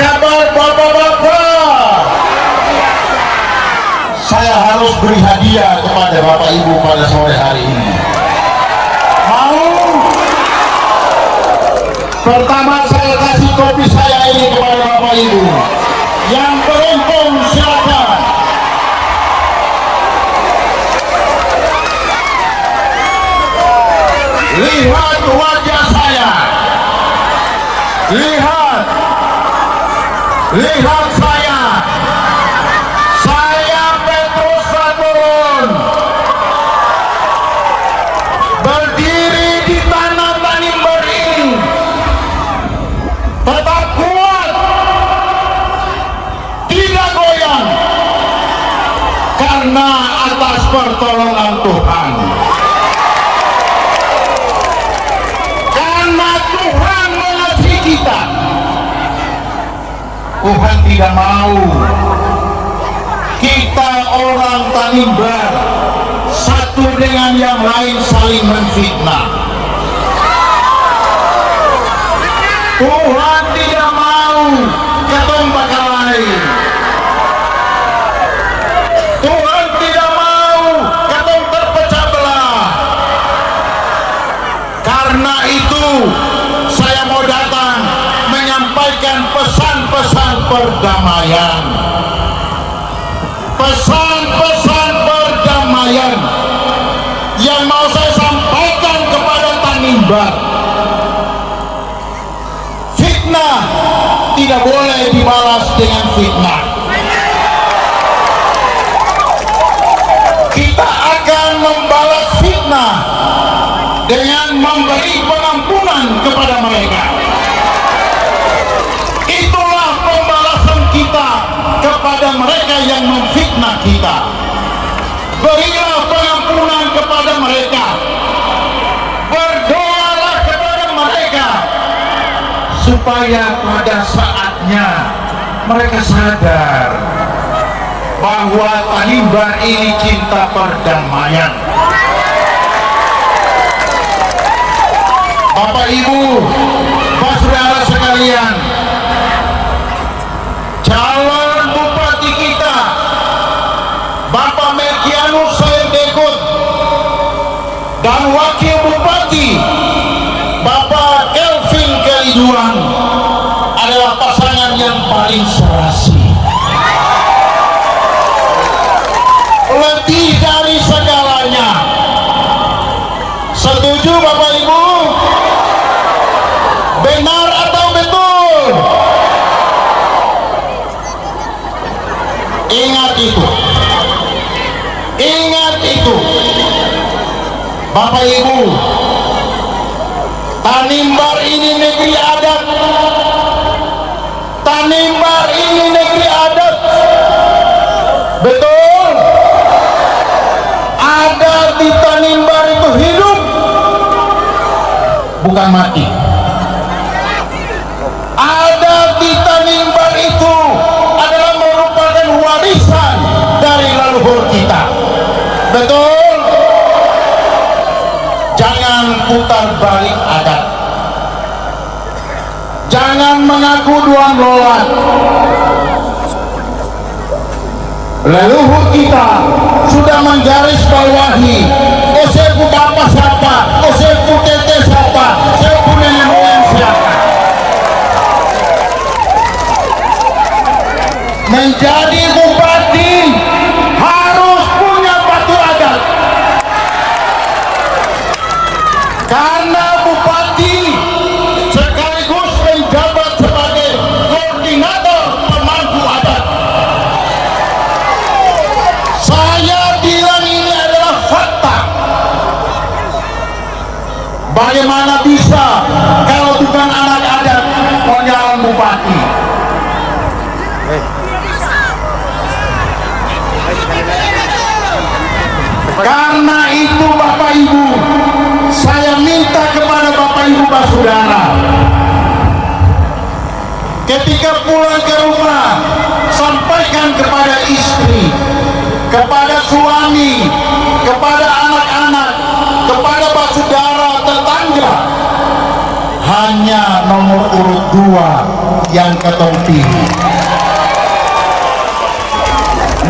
kabar Bapak-bapak? Saya harus beri hadiah kepada Bapak Ibu pada sore hari ini. Mau? Pertama saya kasih kopi saya ini kepada Bapak Ibu. Yang beruntung silakan. Lihat wajah saya. Lihat saya. Saya Petrus Saturn, berdiri di tanah Tanimbar ini, tetap kuat, tidak goyang, karena atas pertolongan Tuhan. Karena Tuhan mengasihi kita. Tuhan tidak mau kita orang Tanimbar satu dengan yang lain saling menfitnah. Tuhan tidak mau ketong bakal lain. Tuhan tidak mau ketong terpecah belah. Karena itu saya mau datang menyampaikan pesan-pesan perdamaian. Pesan-pesan perdamaian yang mau saya sampaikan kepada Tanimbar. Fitnah tidak boleh dibalas dengan fitnah. Kita akan membalas fitnah dengan memberi pengampunan kepada mereka. Itulah pembalasan kita kepada mereka yang memfitnah kita. Berilah pengampunan kepada mereka. Berdoalah kepada mereka supaya pada saatnya mereka sadar bahwa Tanimbar ini cinta perdamaian. Bapak Ibu, Pak saudara sekalian, calon bupati kita Bapak Melkianus Saendekut dan wakil bupati Bapak Kelvin Keliduan adalah pasangan yang paling serasi. Lebih dari segalanya. Setuju Bapak Ibu? Benar atau betul? Ingat itu. Ingat itu. Bapak Ibu, Tanimbar ini negeri adat. Tanimbar ini negeri adat. Betul? Adat di Tanimbar itu hidup, bukan mati. Adat di Tanimbar itu adalah merupakan warisan dari leluhur kita. Betul? Jangan putar balik adat. Jangan mengaku duang lolat. Leluhur kita sudah menggarisbawahi, oseku bapak siapa, oseku tete siapa, oseku nenek moyang siapa. Menjadi bupati harus punya batu adat. Karena bupati sekaligus menjabat sebagai koordinator pemangku adat. Saya bilang ini adalah fakta. Bagaimana bisa kalau bukan anak adat mau nyalon bupati? Karena itu Bapak Ibu, saya minta kepada Bapak Ibu saudara, ketika pulang ke rumah, sampaikan kepada istri, kepada suami, kepada anak-anak, kepada saudara tetangga, hanya nomor urut 2 yang ketong pilih.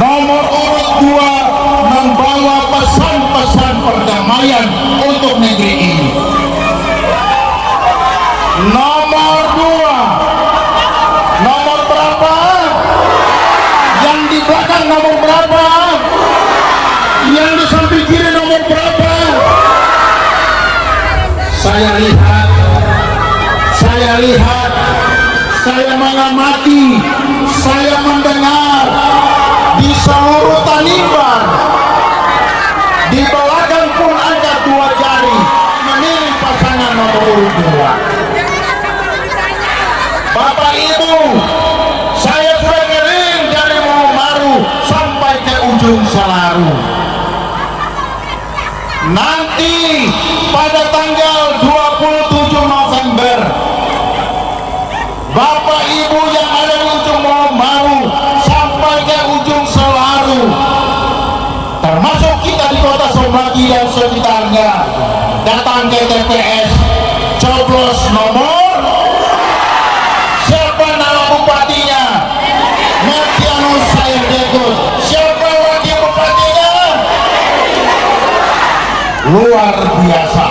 Nomor urut 2 membawa pesan-pesan perdamaian untuk negeri ini. Nomor 2, nomor berapa? Yang di belakang nomor berapa? Yang di samping kiri nomor berapa? Saya lihat, saya mengamati, saya mendengar di seluruh Tanimbar, di belakang pun ada 2 jari memilih pasangan nomor urut 2. Bapak Ibu, saya sudah keliling dari Maru sampai ke ujung Selaru. Nanti pada tanggal 27 November, Bapak Ibu yang ada di ujung Maru sampai ke ujung Selaru, termasuk kita di kota Sombagi dan sekitarnya, datang ke TPS, coblos nomor. Siapa nama bupatinya? Martianus Sayerdekut. Siapa wakil bupatinya? Luar biasa.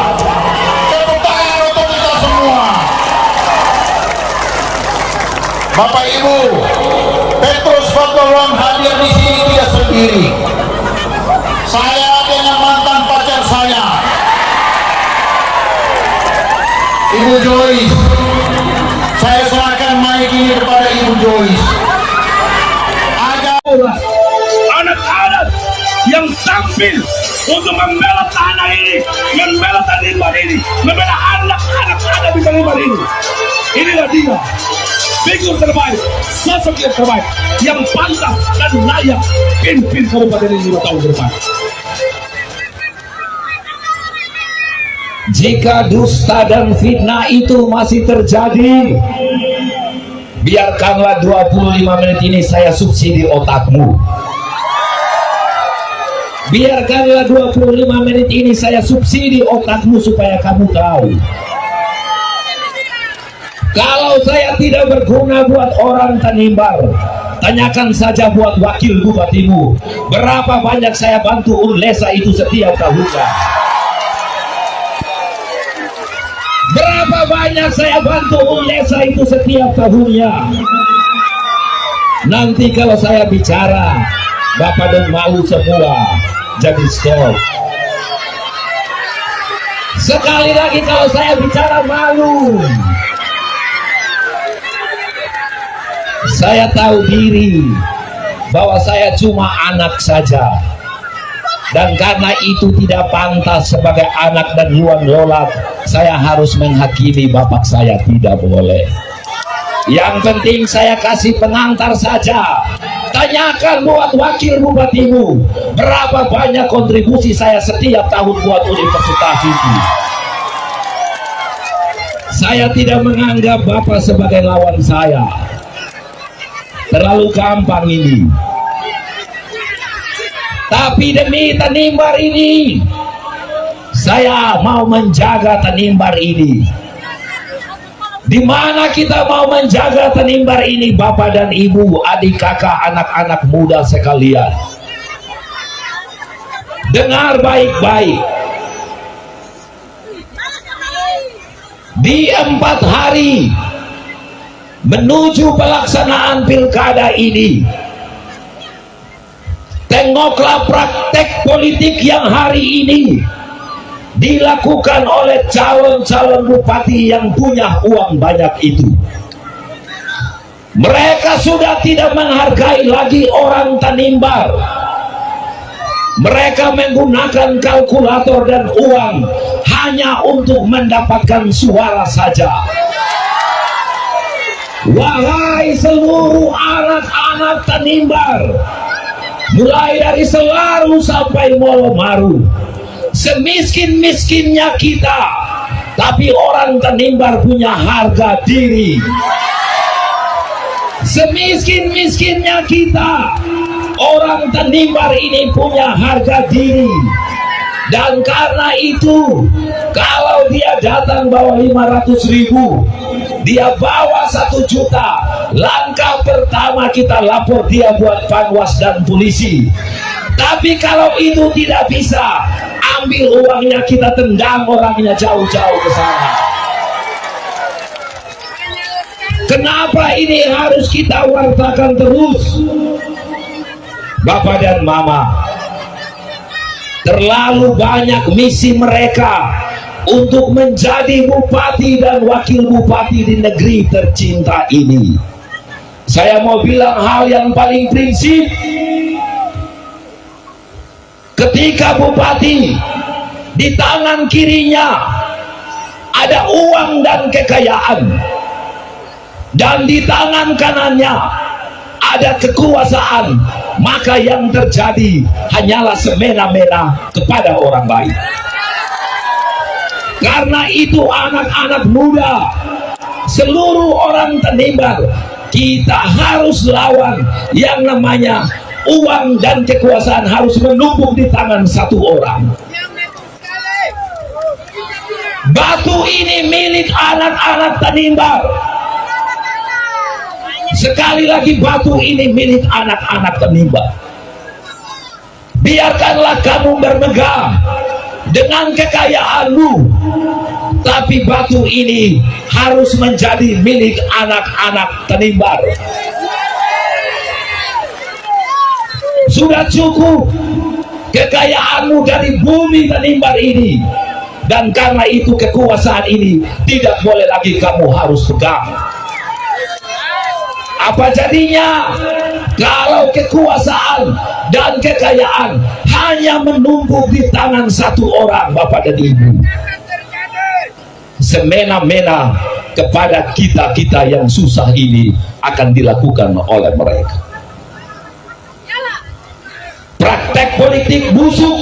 Tepuk tangan untuk kita semua. Bapak Ibu, Petrus Fatullah hadir di sini tidak sendiri. Saya dengan mantan pacar saya, Ibu Joyce. Saya serahkan mic ini kepada Ibu Joyce. Anak-anak yang tampil untuk membela tanah ini, membela Tanimbar ini, membela anak-anak ada di Tanimbar ini. Inilah dia, figur terbaik, sosok yang terbaik, yang pantas dan layak pimpin kabupaten ini 5 tahun ke depan. Jika dusta dan fitnah itu masih terjadi, biarkanlah 25 menit ini saya subsidi otakmu. Biarkanlah 25 menit ini saya subsidi otakmu supaya kamu tahu. Kalau saya tidak berguna buat orang Tanimbar, tanyakan saja buat wakil bupatimu. Berapa banyak saya bantu Unlesa itu setiap tahunnya. Berapa banyak saya bantu Unlesa itu setiap tahunnya. Nanti kalau saya bicara, Bapak dan malu semua. Jadi stop. Sekali lagi kalau saya bicara malu. Saya tahu diri bahwa saya cuma anak saja. Dan karena itu tidak pantas sebagai anak dan Yuan Lolat, saya harus menghakimi bapak saya, tidak boleh. Yang penting saya kasih pengantar saja. Tanyakan buat wakil bupatimu, berapa banyak kontribusi saya setiap tahun buat universitas ini. Saya tidak menganggap bapak sebagai lawan saya. Terlalu gampang ini. Tapi demi Tanimbar ini, saya mau menjaga Tanimbar ini. Di mana kita mau menjaga Tanimbar ini, Bapak dan Ibu, adik kakak, anak-anak muda sekalian. Dengar baik-baik. Di 4 hari menuju pelaksanaan pilkada ini, tengoklah praktek politik yang hari ini dilakukan oleh calon-calon bupati yang punya uang banyak itu. Mereka sudah tidak menghargai lagi orang Tanimbar. Mereka menggunakan kalkulator dan uang hanya untuk mendapatkan suara saja. Wahai seluruh anak-anak Tanimbar, mulai dari Selaru sampai Molomaru, semiskin-miskinnya kita, tapi orang Tanimbar punya harga diri. Semiskin-miskinnya kita, orang Tanimbar ini punya harga diri. Dan karena itu, kalau dia datang bawa 500.000, dia bawa 1 juta, langkah pertama kita lapor dia buat Panwas dan polisi. Tapi kalau itu tidak bisa, ambil uangnya, kita tendang orangnya jauh-jauh ke sana. Kenapa ini harus kita wartakan terus? Bapak dan Mama, terlalu banyak misi mereka untuk menjadi bupati dan wakil bupati di negeri tercinta ini. Saya mau bilang hal yang paling prinsip. Ketika bupati, di tangan kirinya ada uang dan kekayaan, dan di tangan kanannya ada kekuasaan, maka yang terjadi hanyalah semena-mena kepada orang baik. Karena itu anak-anak muda, seluruh orang Tanimbar, kita harus lawan yang namanya uang dan kekuasaan harus menumpuk di tangan satu orang. Batu ini milik anak-anak Tanimbar. Sekali lagi, batu ini milik anak-anak Tanimbar. Biarkanlah kamu bermegah dengan kekayaanmu, tapi batu ini harus menjadi milik anak-anak Tanimbar. Sudah cukup kekayaanmu dari bumi Tanimbar ini, dan karena itu kekuasaan ini tidak boleh lagi kamu harus pegang. Apa jadinya kalau kekuasaan dan kekayaan hanya menumpuk di tangan satu orang, Bapak dan Ibu? Semena-mena kepada kita-kita yang susah ini akan dilakukan oleh mereka. Praktek politik busuk,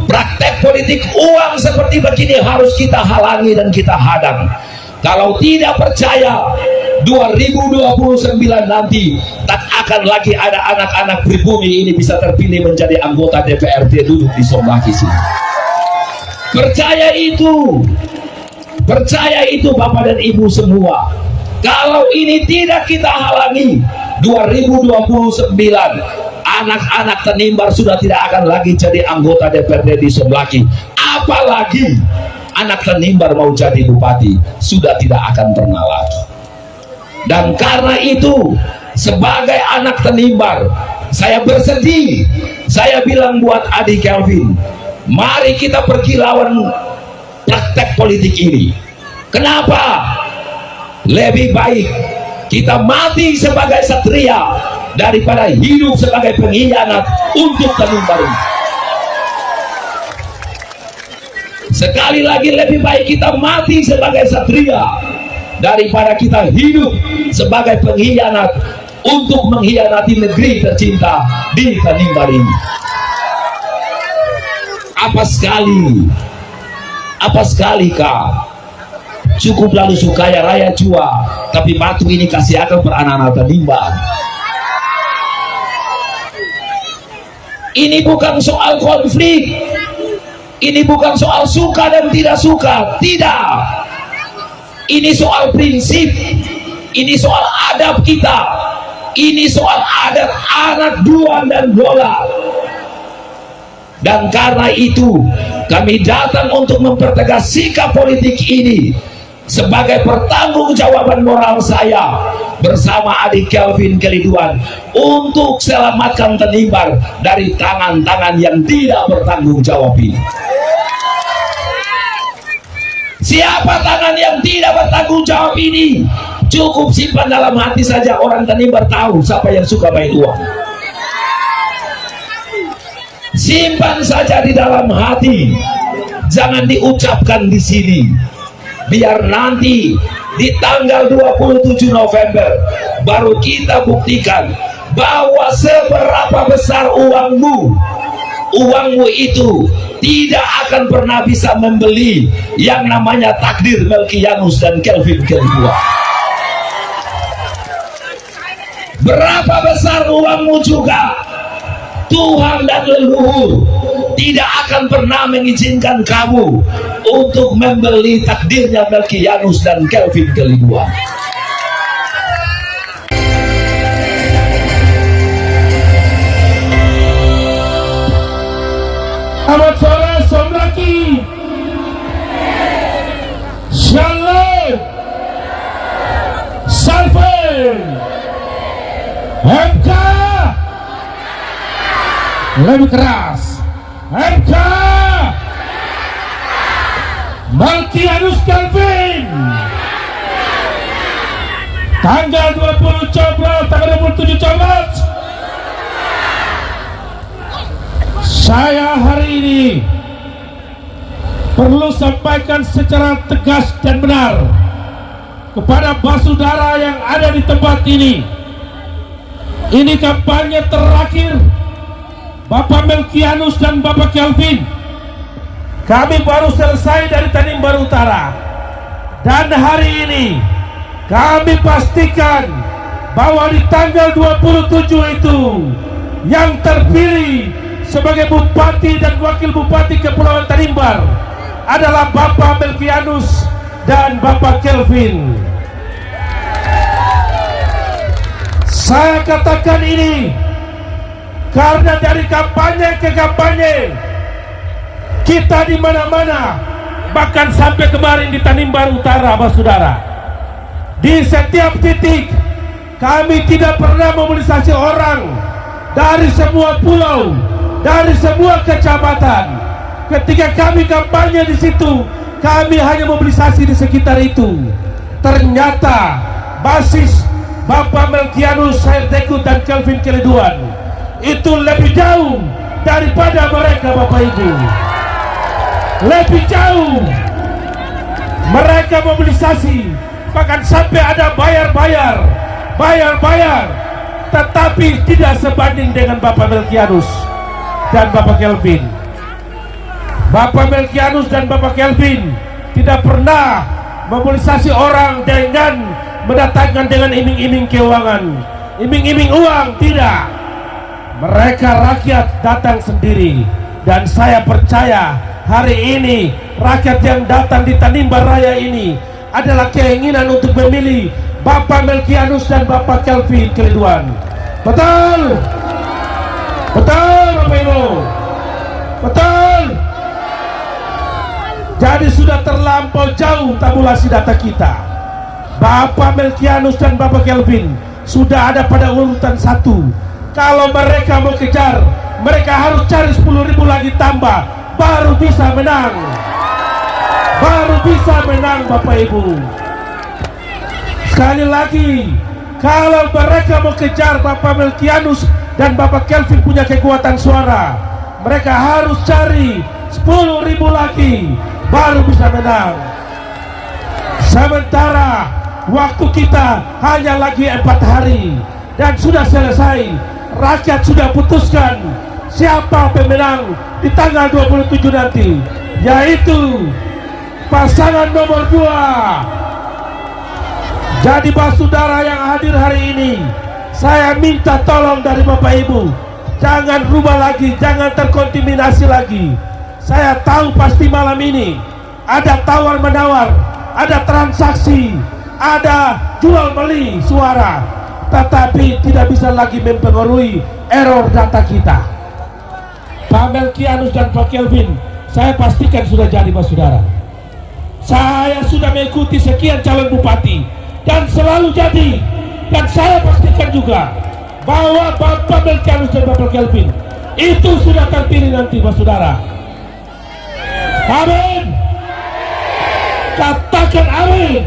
praktek politik uang seperti begini harus kita halangi dan kita hadang. Kalau tidak percaya, 2029 nanti tak akan lagi ada anak-anak pribumi ini bisa terpilih menjadi anggota DPRD duduk di Somlaki sini. Percaya itu Bapak dan Ibu semua. Kalau ini tidak kita halangi, 2029 anak-anak Tanimbar sudah tidak akan lagi jadi anggota DPRD di Somlaki. Apalagi anak Tanimbar mau jadi bupati, sudah tidak akan pernah lagi. Dan karena itu, sebagai anak Tanimbar, saya bersedih. Saya bilang buat Adi Kelvin, mari kita pergi lawan praktek politik ini. Kenapa? Lebih baik kita mati sebagai satria daripada hidup sebagai pengkhianat untuk Tanimbar ini. Sekali lagi, lebih baik kita mati sebagai satria daripada kita hidup sebagai pengkhianat untuk mengkhianati negeri tercinta di Tanimbar ini. Apa sekali kah? Cukup lalu sukaya raya jua, tapi batu ini kasih akan per anak-anak Tanimbar. Ini bukan soal konflik, ini bukan soal suka dan tidak suka, tidak. Ini soal prinsip, ini soal adab kita, ini soal adat anak Duan dan Lola. Dan karena itu kami datang untuk mempertegas sikap politik ini sebagai pertanggungjawaban moral saya bersama adik Kelvin Keliduan untuk selamatkan Tanimbar dari tangan-tangan yang tidak bertanggung jawab ini. Siapa tangan yang tidak bertanggung jawab ini? Cukup simpan dalam hati saja, orang Tanimbar tahu siapa yang suka main uang. Simpan saja di dalam hati, jangan diucapkan di sini. Biar nanti di tanggal 27 November baru kita buktikan bahwa seberapa besar uangmu itu tidak akan pernah bisa membeli yang namanya takdir Melkianus dan Kelvin Keliduan. Berapa besar uangmu juga, Tuhan dan leluhur tidak akan pernah mengizinkan kamu untuk membeli takdirnya Melkianus dan Kelvin Keliduan. Selamat sore Somlaki, Shalom, Salven, MK, lebih keras, MK, Melkianus Kelvin, tanggal 20 Coblos, tanggal 27 Coblos. Saya hari ini perlu sampaikan secara tegas dan benar kepada basudara yang ada di tempat ini. Ini kampanye terakhir Bapak Melkianus dan Bapak Kelvin. Kami baru selesai dari Tanimbar Utara, dan hari ini kami pastikan bahwa di tanggal 27 itu yang terpilih sebagai Bupati dan Wakil Bupati Kepulauan Tanimbar adalah Bapak Melkianus dan Bapak Kelvin. Saya katakan ini karena dari kampanye ke kampanye kita di mana-mana, bahkan sampai kemarin di Tanimbar Utara, saudara, di setiap titik kami tidak pernah memobilisasi orang dari semua pulau, dari semua kecamatan. Ketika kami kampanye di situ, kami hanya mobilisasi di sekitar itu. Ternyata basis Bapak Melkianus, Sairdeku dan Kelvin Keliduan itu lebih jauh daripada mereka, Bapak Ibu. Lebih jauh. Mereka mobilisasi, bahkan sampai ada bayar-bayar, tetapi tidak sebanding dengan Bapak Melkianus dan Bapak Kelvin. Bapak Melkianus dan Bapak Kelvin tidak pernah memobilisasi orang dengan mendatangkan dengan iming-iming keuangan, iming-iming uang, tidak. Mereka rakyat datang sendiri, dan saya percaya hari ini rakyat yang datang di Tanimbar Raya ini adalah keinginan untuk memilih Bapak Melkianus dan Bapak Kelvin Keliduan. Betul? Betul, Bapak Ibu? Betul? Jadi sudah terlampau jauh tabulasi data kita. Bapak Melkianus dan Bapak Kelvin sudah ada pada urutan 1. Kalau mereka mau kejar, mereka harus cari 10.000 lagi tambah, baru bisa menang. Baru bisa menang, Bapak Ibu. Sekali lagi, kalau mereka mau kejar Bapak Melkianus dan Bapak Kelvin punya kekuatan suara, mereka harus cari 10.000 lagi, baru bisa menang. Sementara waktu kita hanya lagi 4 hari dan sudah selesai. Rakyat sudah putuskan siapa pemenang di tanggal 27 nanti, yaitu pasangan nomor 2. Jadi saudara yang hadir hari ini, saya minta tolong dari Bapak Ibu, jangan rubah lagi, jangan terkontaminasi lagi. Saya tahu pasti malam ini ada tawar-menawar, ada transaksi, ada jual beli suara, tetapi tidak bisa lagi mempengaruhi error data kita. Pak Melkianus dan Pak Kelvin, saya pastikan sudah jadi, saudara. Saya sudah mengikuti sekian calon bupati dan selalu jadi, dan saya pastikan juga bahwa Bapak Melkianus dan Bapak Kelvin itu sudah terpilih nanti, saudara. Amin. Katakan amin.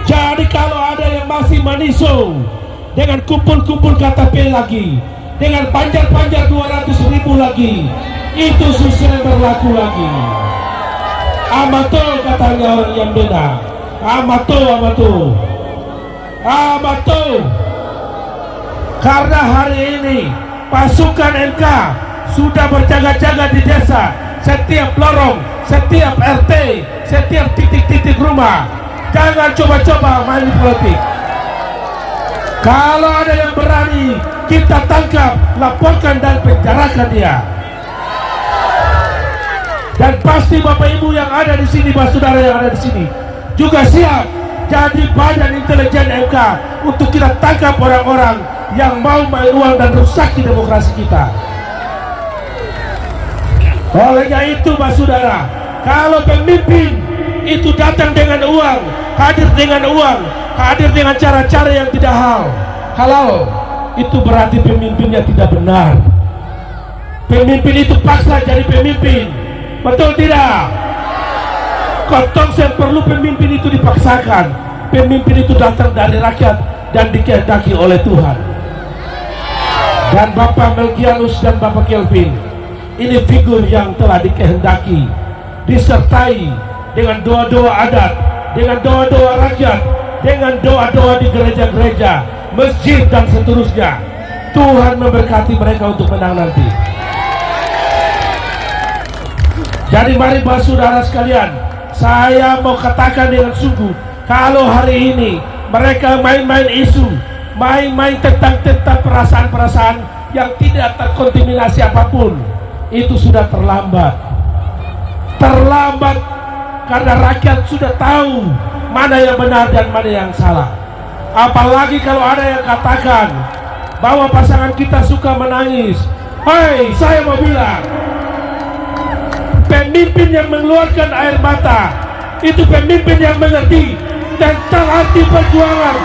Jadi kalau ada yang masih maniso dengan kumpul-kumpul KTP lagi, dengan panjar-panjar 200.000 lagi, itu susah berlaku lagi. Amato katanya orang yang beda. Amato. Karena hari ini pasukan NK sudah berjaga-jaga di desa, setiap lorong, setiap RT, setiap titik-titik rumah. Jangan coba-coba main politik. Kalau ada yang berani, kita tangkap, laporkan dan penjarakan dia. Dan pasti Bapak Ibu yang ada di sini, saudara yang ada di sini juga siap jadi badan intelijen MK untuk kita tangkap orang-orang yang mau main uang dan rusaki demokrasi kita. Olehnya itu, saudara, kalau pemimpin itu datang dengan uang, hadir dengan uang, hadir dengan cara-cara yang tidak halal, itu berarti pemimpinnya tidak benar. Pemimpin itu paksa jadi pemimpin, betul tidak? Kotong yang perlu pemimpin itu dipaksakan. Pemimpin itu datang dari rakyat dan dikehendaki oleh Tuhan. Dan Bapak Melkianus dan Bapak Kelvin, ini figur yang telah dikehendaki, disertai dengan doa-doa adat, dengan doa-doa rakyat, dengan doa-doa di gereja-gereja, masjid dan seterusnya. Tuhan memberkati mereka untuk menang nanti. Jadi mari saudara sekalian, saya mau katakan dengan sungguh, kalau hari ini mereka main-main isu, main-main tentang perasaan-perasaan yang tidak terkontaminasi apapun, itu sudah terlambat. Terlambat karena rakyat sudah tahu mana yang benar dan mana yang salah. Apalagi kalau ada yang katakan bahwa pasangan kita suka menangis. Hei, saya mau bilang, pemimpin yang mengeluarkan air mata itu pemimpin yang mengerti tentang arti perjuangan.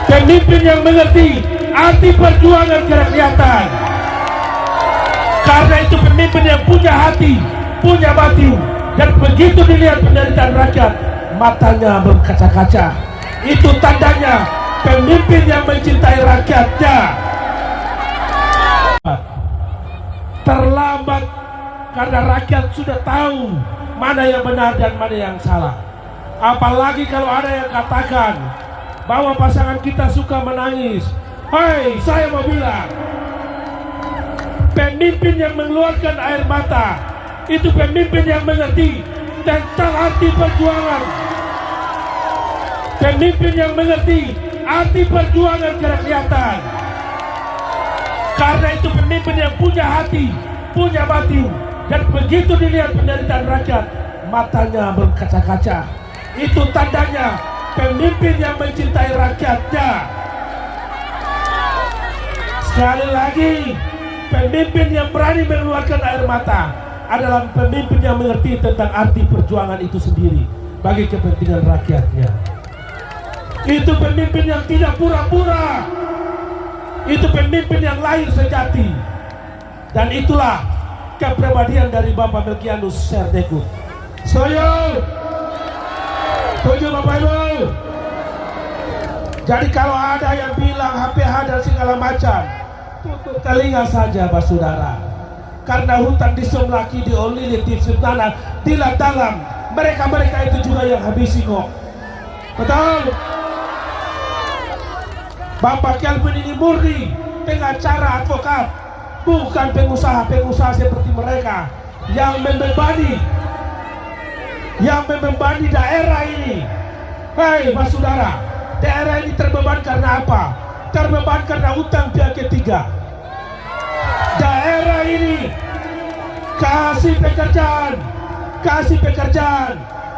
Pemimpin yang mengerti arti perjuangan kerakyatan. Karena itu pemimpin yang punya hati, punya batin, dan begitu dilihat penderitaan rakyat, matanya berkaca-kaca. Itu tandanya pemimpin yang mencintai rakyatnya. Terlambat karena rakyat sudah tahu mana yang benar dan mana yang salah. Apalagi kalau ada yang katakan bahwa pasangan kita suka menangis. Hei, saya mau bilang, pemimpin yang mengeluarkan air mata itu pemimpin yang mengerti tentang arti perjuangan. Pemimpin yang mengerti arti perjuangan kerakyatan. Karena itu pemimpin yang punya hati, punya batin, dan begitu dilihat penderitaan rakyat, matanya berkaca-kaca. Itu tandanya pemimpin yang mencintai rakyatnya. Sekali lagi, pemimpin yang berani mengeluarkan air mata adalah pemimpin yang mengerti tentang arti perjuangan itu sendiri bagi kepentingan rakyatnya. Itu pemimpin yang tidak pura-pura. Itu pemimpin yang lahir sejati. Dan itulah kepribadian dari Bapak Melkianus Serdekut. Setuju? Setuju Bapak Ibu? Jadi kalau ada yang bilang HPH dan segala macam, tutup telinga saja saudara. Karena hutan di Somlaki, di Olili, di Sultana, di Dalam, mereka-mereka itu juga yang habisi kok. Betul? Bapak Kelvin ini murni dengan cara advokat, bukan pengusaha-pengusaha seperti mereka yang membebani daerah ini. Hei saudara, daerah ini terbeban karena apa? Terbeban karena utang pihak ketiga. Daerah ini kasih pekerjaan.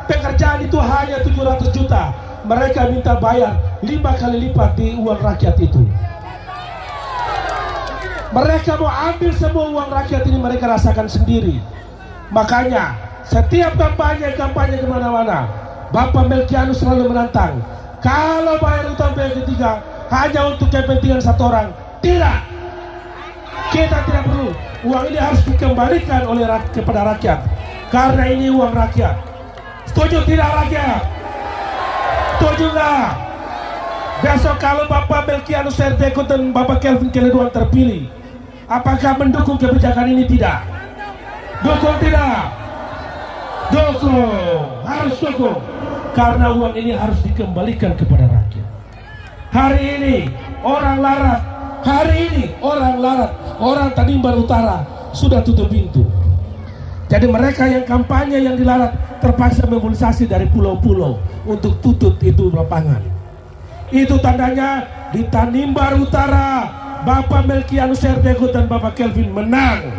Pekerjaan itu hanya 700 juta. Mereka minta bayar 5 kali lipat di uang rakyat itu. Mereka mau ambil semua uang rakyat ini, mereka rasakan sendiri. Makanya setiap kampanye kemana-mana, Bapak Melkianus selalu menantang. Kalau bayar utang pihak ketiga hanya untuk kepentingan satu orang, tidak. Kita tidak perlu. Uang ini harus dikembalikan kepada rakyat. Karena ini uang rakyat. Setuju tidak rakyat? Setuju nggak? Besok kalau Bapak Melkianus Serdekut dan Bapak Kelvin Keleduan terpilih, apakah mendukung kebijakan ini? Tidak. Dukung tidak? Dukung. Harus dukung. Karena uang ini harus dikembalikan kepada rakyat. Hari ini orang larat, orang Tanimbar Utara sudah tutup pintu. Jadi mereka yang kampanye yang dilarat terpaksa memobilisasi dari pulau-pulau untuk tutup itu lapangan. Itu tandanya di Tanimbar Utara Bapak Melkianus Serdekut dan Bapak Kelvin menang.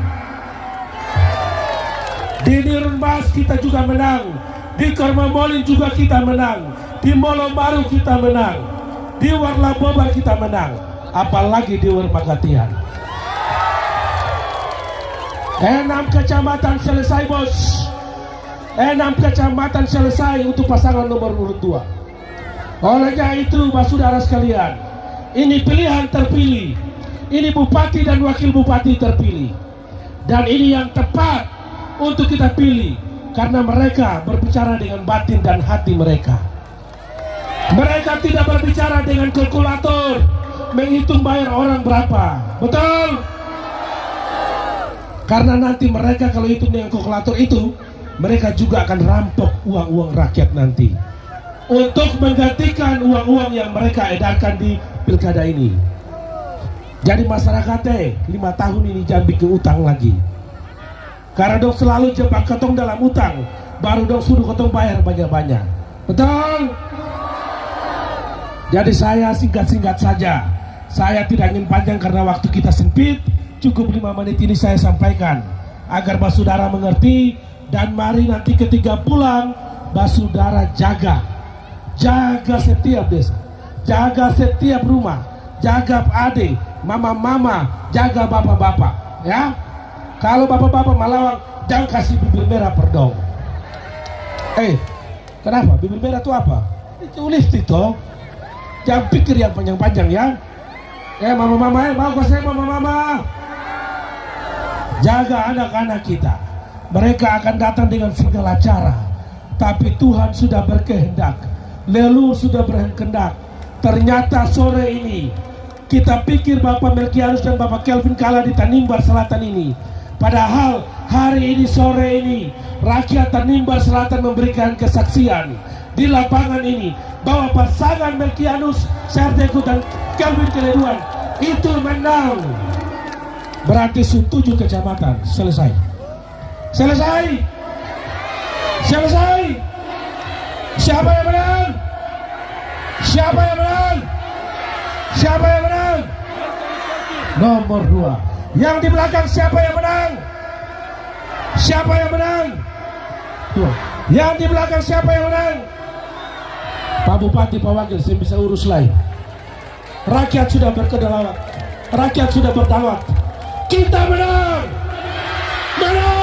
Di Nirunbas kita juga menang. Di Kormamolin juga kita menang. Di Molomaru kita menang. Di Warlaboba kita menang. Apalagi di Wermagatian. 6 kecamatan selesai, bos. 6 kecamatan selesai untuk pasangan nomor urut 2. Olehnya itu, saudara sekalian, ini pilihan terpilih. Ini bupati dan wakil bupati terpilih. Dan ini yang tepat untuk kita pilih, karena mereka berbicara dengan batin dan hati mereka. Mereka tidak berbicara dengan kalkulator menghitung bayar orang berapa. Betul? Karena nanti mereka kalau hitung dengan kalkulator itu, mereka juga akan rampok uang-uang rakyat nanti untuk menggantikan uang-uang yang mereka edarkan di pilkada ini. Jadi masyarakatnya 5 tahun ini jangan bikin utang lagi. Karena dong selalu jebak ketong dalam utang, baru dong suruh ketong bayar banyak-banyak. Betul? Jadi saya singkat-singkat saja. Saya tidak ingin panjang karena waktu kita sempit. Cukup 5 menit ini saya sampaikan agar saudara mengerti. Dan mari nanti ketika pulang, saudara jaga setiap desa, jaga setiap rumah, jaga adik, mama-mama, jaga bapak-bapak, ya. Kalau bapak-bapak Malawang, jangan kasih bibir merah perdong. Kenapa? Bibir merah itu apa? Itu lipstick toh. Jangan pikir yang panjang-panjang ya. Mama-mama, mau kasih mama-mama. Jaga anak-anak kita. Mereka akan datang dengan segala cara. Tapi Tuhan sudah berkehendak. Leluhur sudah berkehendak. Ternyata sore ini kita pikir Bapak Melkianus dan Bapak Kelvin kalah di Tanimbar Selatan ini. Padahal hari ini, sore ini, rakyat Tanimbar Selatan memberikan kesaksian di lapangan ini bahwa pasangan Melkianus Sardeko dan Kelvin Keleduan itu menang. Berarti 7 kecamatan selesai. Selesai. Siapa yang menang? Siapa yang menang? Nomor 2. Yang di belakang siapa yang menang? Siapa yang menang? 2. Yang di belakang siapa yang menang? Pak Bupati, Pak Wakil, saya bisa urus lain. Rakyat sudah berkedalawat. Rakyat sudah bertawat. Kita menang! Menang!